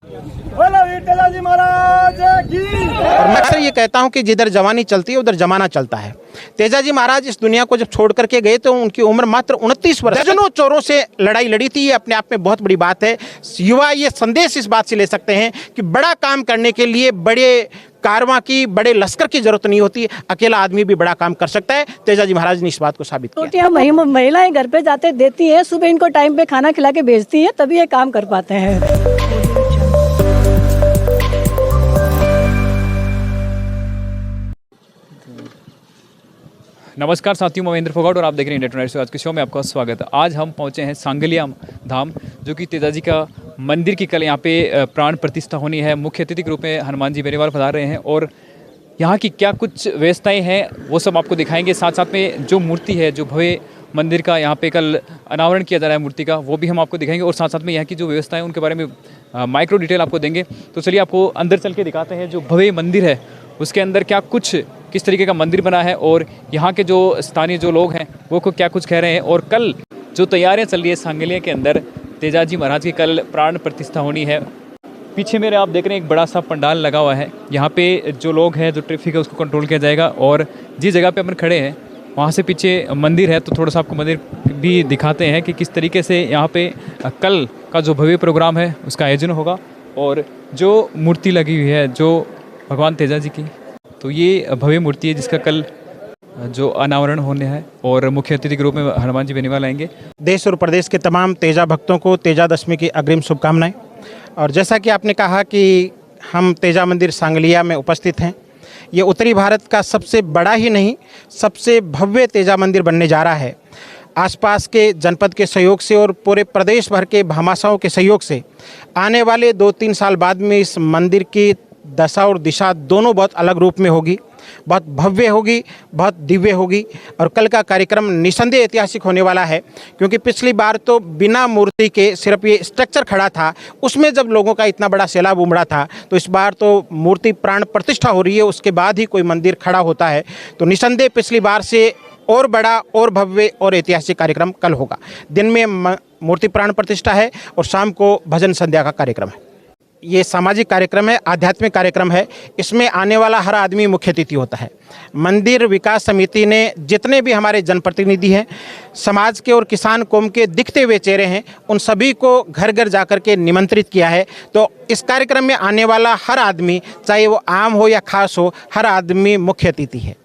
बोलो वीर तेजाजी महाराज की। और मैं अक्सर ये कहता हूँ कि जिधर जवानी चलती है उधर जमाना चलता है। तेजाजी महाराज इस दुनिया को जब छोड़ करके गए तो उनकी उम्र मात्र 29 वर्ष। दर्जनों चोरों से लड़ाई लड़ी थी, ये अपने आप में बहुत बड़ी बात है। युवा ये संदेश इस बात से ले सकते हैं कि बड़ा काम करने के लिए बड़े कारवां की, बड़े लश्कर की जरूरत नहीं होती, अकेला आदमी भी बड़ा काम कर सकता है। तेजाजी महाराज ने इस बात को साबित किया। रोटियां महिलाएं घर पे जाते देती हैं, सुबह इनको टाइम पे खाना खिला के भेजती हैं, तभी ये काम कर पाते हैं। नमस्कार साथियों, मैं महेंद्र फोगाट और आप देख रहे हैं इंडिया टुडे। आज के शो में आपका स्वागत है। आज हम पहुंचे हैं सांगलिया धाम, जो कि तेजाजी का मंदिर की कल यहाँ पे प्राण प्रतिष्ठा होनी है। मुख्य अतिथि के रूप में हनुमान जी बेनीवाल पधार रहे हैं और यहाँ की क्या कुछ व्यवस्थाएं हैं वो सब आपको दिखाएंगे। साथ साथ में जो मूर्ति है, जो भव्य मंदिर का यहाँ पे कल अनावरण किया जा रहा है मूर्ति का, वो भी हम आपको दिखाएंगे। और साथ साथ में यहाँ की जो व्यवस्थाएँ उनके बारे में माइक्रो डिटेल आपको देंगे। तो चलिए आपको अंदर चल के दिखाते हैं जो भव्य मंदिर है उसके अंदर क्या कुछ, किस तरीके का मंदिर बना है और यहाँ के जो स्थानीय जो लोग हैं वो को क्या कुछ कह रहे हैं। और कल जो तैयारियाँ चल रही है सांगलिया के अंदर, तेजाजी महाराज की कल प्राण प्रतिष्ठा होनी है। पीछे मेरे आप देख रहे हैं एक बड़ा सा पंडाल लगा हुआ है। यहाँ पे जो लोग हैं, जो ट्रैफिक है उसको कंट्रोल किया जाएगा। और जिस जगह पे अपन खड़े हैं वहाँ से पीछे मंदिर है, तो थोड़ा सा आपको मंदिर भी दिखाते हैं कि किस तरीके से यहाँ पे कल का जो भव्य प्रोग्राम है उसका आयोजन होगा। और जो मूर्ति लगी हुई है जो भगवान तेजाजी की, तो ये भव्य मूर्ति है जिसका कल जो अनावरण होने हैं और मुख्य अतिथि के रूप में हनुमान जी बेनीवाल आएंगे। देश और प्रदेश के तमाम तेजा भक्तों को तेजा दशमी की अग्रिम शुभकामनाएं। और जैसा कि आपने कहा कि हम तेजा मंदिर सांगलिया में उपस्थित हैं, ये उत्तरी भारत का सबसे बड़ा ही नहीं, सबसे भव्य तेजा मंदिर बनने जा रहा है। आसपास के जनपद के सहयोग से और पूरे प्रदेश भर के भामाशाहों के सहयोग से आने वाले 2-3 साल बाद में इस मंदिर की दशा और दिशा दोनों बहुत अलग रूप में होगी, बहुत भव्य होगी, बहुत दिव्य होगी। और कल का कार्यक्रम निसंदेह ऐतिहासिक होने वाला है, क्योंकि पिछली बार तो बिना मूर्ति के सिर्फ ये स्ट्रक्चर खड़ा था, उसमें जब लोगों का इतना बड़ा सैलाब उमड़ा था, तो इस बार तो मूर्ति प्राण प्रतिष्ठा हो रही है, उसके बाद ही कोई मंदिर खड़ा होता है। तो निसंदेह पिछली बार से और बड़ा और भव्य और ऐतिहासिक कार्यक्रम कल होगा। दिन में मूर्ति प्राण प्रतिष्ठा है और शाम को भजन संध्या का कार्यक्रम है। ये सामाजिक कार्यक्रम है, आध्यात्मिक कार्यक्रम है। इसमें आने वाला हर आदमी मुख्य अतिथि होता है। मंदिर विकास समिति ने जितने भी हमारे जनप्रतिनिधि हैं, समाज के और किसान कौम के दिखते हुए चेहरे हैं, उन सभी को घर घर जाकर के निमंत्रित किया है। तो इस कार्यक्रम में आने वाला हर आदमी, चाहे वो आम हो या खास हो, हर आदमी मुख्य अतिथि है।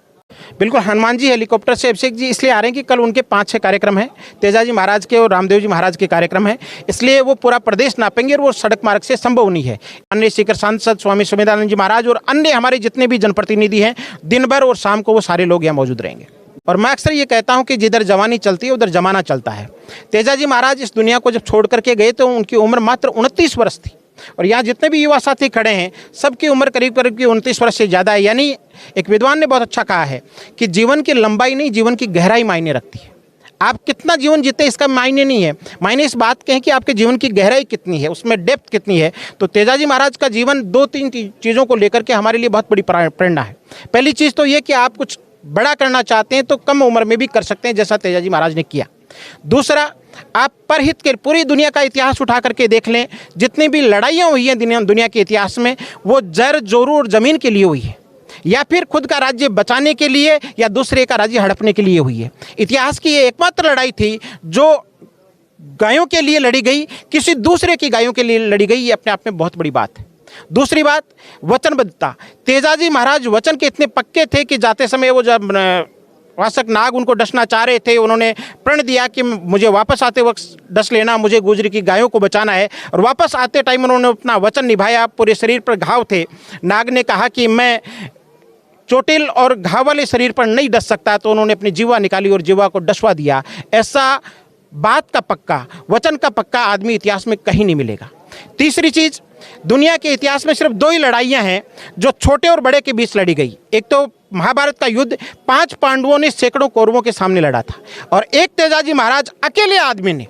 बिल्कुल, हनुमान जी हेलीकॉप्टर से अभिषेक जी इसलिए आ रहे हैं कि कल उनके 5-6 कार्यक्रम हैं, तेजाजी महाराज के और रामदेव जी महाराज के कार्यक्रम हैं, इसलिए वो पूरा प्रदेश नापेंगे और वो सड़क मार्ग से संभव नहीं है। अन्य शिखर सांसद स्वामी सुमेधानंद जी महाराज और अन्य हमारे जितने भी जनप्रतिनिधि हैं, दिन भर और शाम को वो सारे लोग यहाँ मौजूद रहेंगे। और मैं अक्सर ये कहता हूँ कि जिधर जवानी चलती है उधर जमाना चलता है। तेजाजी महाराज इस दुनिया को जब छोड़ करके गए तो उनकी उम्र मात्र 29 वर्ष थी। और यहाँ जितने भी युवा साथी खड़े हैं, सबकी उम्र करीब करीब की 29 वर्ष से ज़्यादा है। यानी एक विद्वान ने बहुत अच्छा कहा है कि जीवन की लंबाई नहीं, जीवन की गहराई मायने रखती है। आप कितना जीवन जीते इसका मायने नहीं है, मायने इस बात के हैं कि आपके जीवन की गहराई कितनी है, उसमें डेप्थ कितनी है। तो तेजाजी महाराज का जीवन 2-3 चीज़ों को लेकर के हमारे लिए बहुत बड़ी प्रेरणा है। पहली चीज़ तो ये कि आप कुछ बड़ा करना चाहते हैं तो कम उम्र में भी कर सकते हैं, जैसा तेजाजी महाराज ने किया। दूसरा, आप परहित के पूरी दुनिया का इतिहास उठा करके देख लें, जितनी भी लड़ाइयाँ हुई हैं दुनिया के इतिहास में, वो जर जोरू और ज़मीन के लिए हुई है, या फिर खुद का राज्य बचाने के लिए या दूसरे का राज्य हड़पने के लिए हुई है। इतिहास की ये एकमात्र लड़ाई थी जो गायों के लिए लड़ी गई, किसी दूसरे की गायों के लिए लड़ी गई। ये अपने आप में बहुत बड़ी बात है। दूसरी बात, वचनबद्धता। तेजाजी महाराज वचन के इतने पक्के थे कि जाते समय वो जब वासक नाग उनको डसना चाह रहे थे, उन्होंने प्रण दिया कि मुझे वापस आते वक्त डस लेना, मुझे गुजरी की गायों को बचाना है। और वापस आते टाइम उन्होंने अपना वचन निभाया। पूरे शरीर पर घाव थे। नाग ने कहा कि मैं चोटिल और घाव वाले शरीर पर नहीं डस सकता, तो उन्होंने अपनी जीवा निकाली और जीवा को डसवा दिया। ऐसा बात का पक्का, वचन का पक्का आदमी इतिहास में कहीं नहीं मिलेगा। तीसरी चीज़, दुनिया के इतिहास में सिर्फ 2 ही लड़ाइयाँ हैं जो छोटे और बड़े के बीच लड़ी गई। एक तो महाभारत का युद्ध 5 पांडवों ने सैकड़ों कौरवों के सामने लड़ा था, और एक तेजाजी महाराज अकेले आदमी ने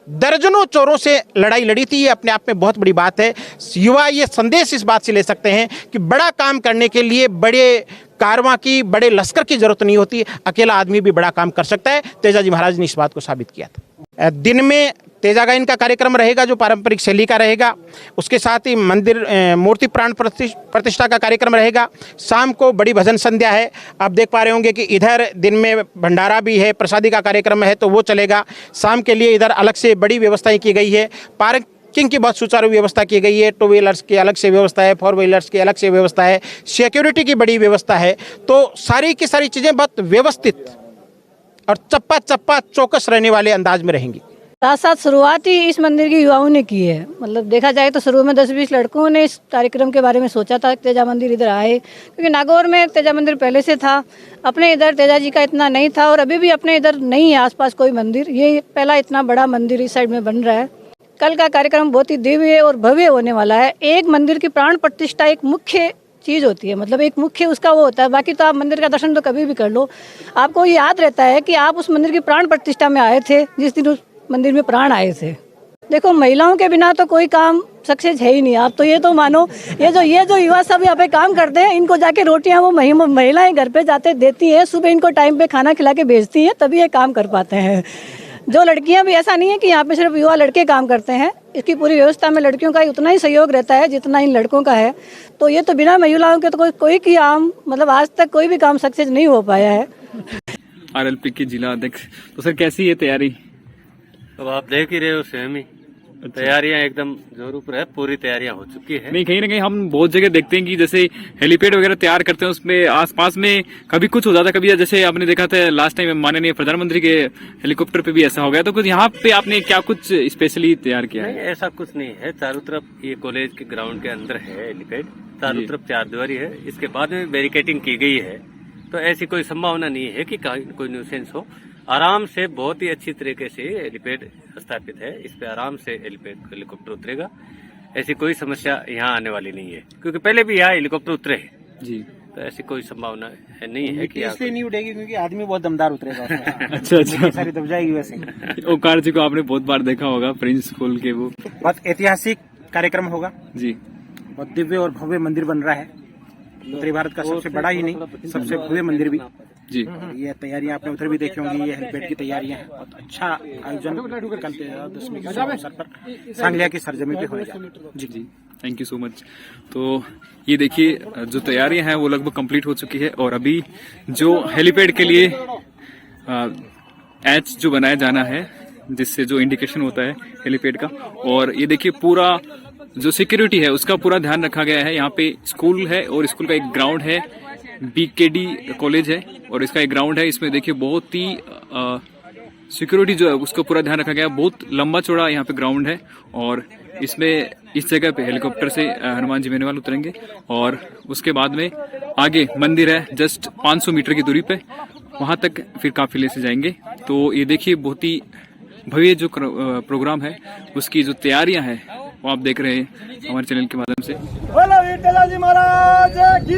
दर्जनों चोरों से लड़ाई लड़ी थी। ये अपने आप में बहुत बड़ी बात है। युवा ये संदेश इस बात से ले सकते हैं कि बड़ा काम करने के लिए बड़े कारवां की, बड़े लश्कर की जरूरत नहीं होती, अकेला आदमी भी बड़ा काम कर सकता है। तेजाजी महाराज ने इस बात को साबित किया था। दिन में तेजा गायन का कार्यक्रम रहेगा जो पारंपरिक शैली का रहेगा। उसके साथ ही मंदिर मूर्ति प्राण प्रतिष्ठा का कार्यक्रम रहेगा। शाम को बड़ी भजन संध्या है। आप देख पा रहे होंगे कि इधर दिन में भंडारा भी है, प्रसादी का कार्यक्रम है तो वो चलेगा। शाम के लिए इधर अलग से बड़ी व्यवस्थाएं की गई है। पार्किंग की बहुत सुचारू व्यवस्था की गई है। टू व्हीलर्स की अलग से व्यवस्था है, फोर व्हीलर्स की अलग से व्यवस्था है, सिक्योरिटी की बड़ी व्यवस्था है। तो सारी की सारी चीज़ें बहुत व्यवस्थित और चप्पा चप्पा चौकस रहने वाले अंदाज में रहेंगी। साथ साथ शुरुआत ही इस मंदिर की युवाओं ने की है। मतलब देखा जाए तो शुरू में 10-20 लड़कों ने इस कार्यक्रम के बारे में सोचा था तेजा मंदिर इधर आए, क्योंकि नागौर में तेजा मंदिर पहले से था। अपने इधर तेजा जी का इतना नहीं था और अभी भी अपने इधर नहीं है आसपास कोई मंदिर। ये पहला इतना बड़ा मंदिर इस साइड में बन रहा है। कल का कार्यक्रम बहुत ही दिव्य और भव्य होने वाला है। एक मंदिर की प्राण प्रतिष्ठा एक मुख्य चीज़ होती है, मतलब एक मुख्य उसका वो होता है। बाकी तो आप मंदिर का दर्शन तो कभी भी कर लो, आपको ये याद रहता है कि आप उस मंदिर की प्राण प्रतिष्ठा में आए थे जिस दिन उस मंदिर में प्राण आए थे। देखो, महिलाओं के बिना तो कोई काम सक्सेस है ही नहीं। आप तो ये तो मानो, ये जो युवा सब यहाँ पे काम करते हैं, इनको जाके रोटियां वो महिलाएं घर पे जाते देती हैं, सुबह इनको टाइम पे खाना खिला के भेजती हैं, तभी ये काम कर पाते हैं। जो लड़कियां भी, ऐसा नहीं है कि यहाँ पे सिर्फ युवा लड़के काम करते हैं। इसकी पूरी व्यवस्था में लड़कियों का उतना ही सहयोग रहता है जितना इन लड़कों का है। तो ये तो बिना महिलाओं के तो कोई की आम, मतलब आज तक कोई भी काम सक्सेस नहीं हो पाया है। आरएलपी के जिला अध्यक्ष, तो सर कैसी है तैयारी? अब आप देख ही रहे हो स्वयं ही, तैयारियां एकदम जोरों पर है, पूरी तैयारियां हो चुकी है। नहीं, कहीं ना कहीं हम बहुत जगह देखते हैं कि जैसे हेलीपैड वगैरह तैयार करते हैं, उसमें आसपास में कभी कुछ हो जाता है, कभी जैसे आपने देखा था लास्ट टाइम माननीय प्रधानमंत्री के हेलीकॉप्टर पे भी ऐसा हो गया। तो कुछ यहाँ पे आपने क्या कुछ स्पेशली तैयार किया है? नहीं, ऐसा कुछ नहीं है। चारों तरफ ये कॉलेज के ग्राउंड के अंदर है हेलीपैड, चारों तरफ चारदीवारी है। इसके बाद में बैरिकेडिंग की गई है, तो ऐसी कोई संभावना नहीं है कि कोई न्यूसेंस हो। आराम से, बहुत ही अच्छी तरीके से हेलीपैड स्थापित है। इस पे आराम से हेलीकॉप्टर उतरेगा। ऐसी कोई समस्या यहाँ आने वाली नहीं है, क्योंकि पहले भी यहाँ हेलीकॉप्टर उतरे हैं जी। तो ऐसी कोई संभावना नहीं है कि इसलिए नहीं उड़ेगी क्योंकि आदमी बहुत दमदार उतरेगा। अच्छा, सारी दब जाएगी वैसे। ओंकार जी को आपने बहुत बार देखा होगा, प्रिंस स्कूल के वो। बहुत ऐतिहासिक कार्यक्रम होगा जी। बहुत दिव्य और भव्य मंदिर बन रहा है। उत्तरी भारत का सबसे बड़ा ही नहीं, सबसे भव्य मंदिर भी जी। ये तैयारियां आपने उधर भी देखी होंगी। ये हेलीपैड की तैयारियां हैं। बहुत अच्छा आयोजन कल 10वीं के अवसर पर सांगलिया की सरजमी पे होगा। जी जी, थैंक यू सो मच। तो ये देखिए, जो तैयारियां हैं वो लगभग कंप्लीट हो चुकी है और अभी जो हेलीपैड के लिए एच जो बनाया जाना है, जिससे जो इंडिकेशन होता है हेलीपैड का, और ये देखिए पूरा जो सिक्योरिटी है उसका पूरा ध्यान रखा गया है। यहाँ पे स्कूल है और स्कूल का एक ग्राउंड है, बीकेडी कॉलेज है और इसका एक ग्राउंड है। इसमें देखिए बहुत ही सिक्योरिटी जो है उसका पूरा ध्यान रखा गया। बहुत लंबा चौड़ा यहाँ पे ग्राउंड है और इसमें इस जगह पे हेलीकॉप्टर से हनुमान जी बेनीवाल उतरेंगे और उसके बाद में आगे मंदिर है जस्ट 500 मीटर की दूरी पे, वहां तक फिर काफिले से जाएंगे। तो ये देखिए बहुत ही भव्य जो प्रोग्राम है उसकी जो तैयारियां हैं वो आप देख रहे हैं हमारे चैनल के माध्यम से। बोलो वीर तेजा जी महाराज की